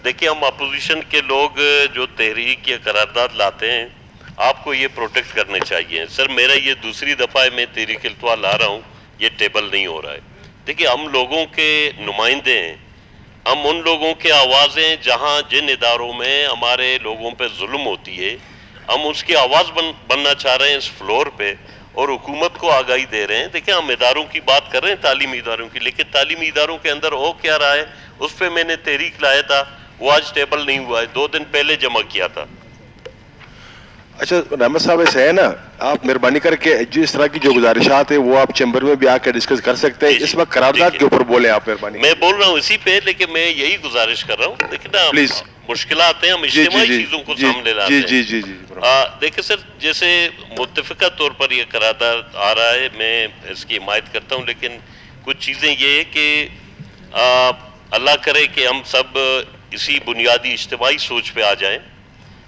دیکھیں ہم اپوزیشن کے لوگ جو تحریک یا قرارداد لاتے ہیں آپ کو یہ پروٹیکٹ کرنے چاہیے. سر میرا یہ دوسری دفعہ ہے میں تحریک التوا لا رہا ہوں, یہ ٹیبل نہیں ہو رہا ہے. دیکھیں ہم لوگوں کے نمائندے ہیں, ہم ان لوگوں کے آوازیں جہاں جن اداروں میں ہمارے لوگوں پہ ظلم ہوتی ہے ہم اس کی آواز بننا چاہ رہے ہیں اس فلور پہ, اور حکومت کو آگاہی دے رہے ہیں. دیکھیں ہم اداروں کی بات کر رہے ہیں, تعلیمی اداروں کی, لیکن تعلیمی اداروں کے اندر ہو کیا رہا ہے اس پہ میں نے تحریک لایا تھا, وہ آج ٹیبل نہیں ہوا ہے, 2 دن پہلے جمع کیا تھا. اچھا رحمت صاحب ایسا ہے نا, آپ مہربانی کر کے جو اس طرح کی جو گزارشات ہیں وہ آپ چیمبر میں بھی آ کے ڈسکس کر سکتے ہیں. اس وقت قرارداد کے اوپر بولیں آپ مہربانی. میں بول رہا ہوں اسی پہ, لیکن میں یہی گزارش کر رہا ہوں. دیکھیں نا پلیز مشکلات ہیں, ہم اجتماعی چیزوں کو سامنے لاتے ہیں. جی جی جی دیکھیں سر جیسے متفقہ طور پر یہ قرارداد آ رہا ہے, میں اس کی حمایت کرتا ہوں, لیکن کچھ چیزیں یہ ہے کہ اللہ کرے کہ ہم سب اسی بنیادی اجتماعی سوچ پہ آ جائیں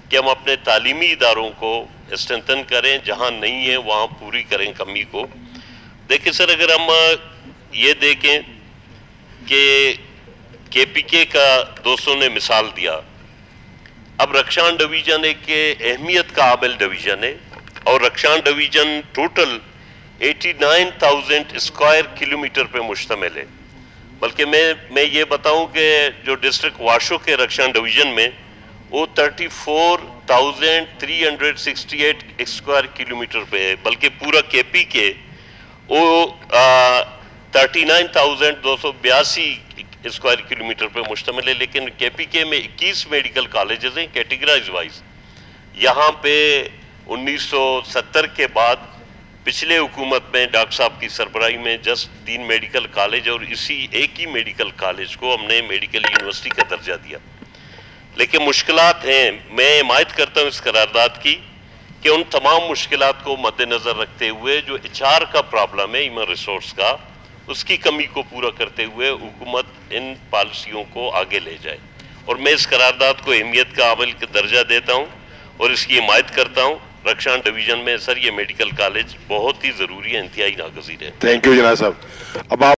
کہ ہم اپنے تعلیمی اداروں کو اسٹرینتھن کریں, جہاں نہیں ہے وہاں پوری کریں کمی کو. دیکھیں سر اگر ہم یہ دیکھیں کہ کے پی کے کا دوستوں نے مثال دیا, اب رکشان ڈویژن ایک اہمیت کا عامل ڈویژن ہے, اور رکشان ڈویژن ٹوٹل 89,000 اسکوائر کلومیٹر پہ مشتمل ہے. بلکہ میں یہ بتاؤں کہ جو ڈسٹرکٹ واشو کے رکشان ڈویژن میں وہ 34,368 اسکوائر کلومیٹر پہ ہے, بلکہ پورا کے پی کے وہ 39,282 اسکوائر کلومیٹر پہ مشتمل ہے. لیکن کے پی کے میں 21 میڈیکل کالجز ہیں کیٹیگرائز وائز. یہاں پہ 1970 کے بعد پچھلے حکومت میں ڈاکٹر صاحب کی سربراہی میں جسٹ 3 میڈیکل کالج, اور اسی ایک ہی میڈیکل کالج کو ہم نے میڈیکل یونیورسٹی کا درجہ دیا. لیکن مشکلات ہیں, میں حمایت کرتا ہوں اس قرارداد کی کہ ان تمام مشکلات کو مد نظر رکھتے ہوئے جو ایچ آر کا پرابلم ہے ہیومن ریسورس کا, اس کی کمی کو پورا کرتے ہوئے حکومت ان پالیسیوں کو آگے لے جائے. اور میں اس قرارداد کو اہمیت کا عامل کا درجہ دیتا ہوں اور اس کی حمایت کرتا ہوں. رکشان ڈویژن میں سر یہ میڈیکل کالج بہت ہی ضروری ہے, انتہائی ناگزیر ہے. تھینک یو جناب صاحب. اب آپ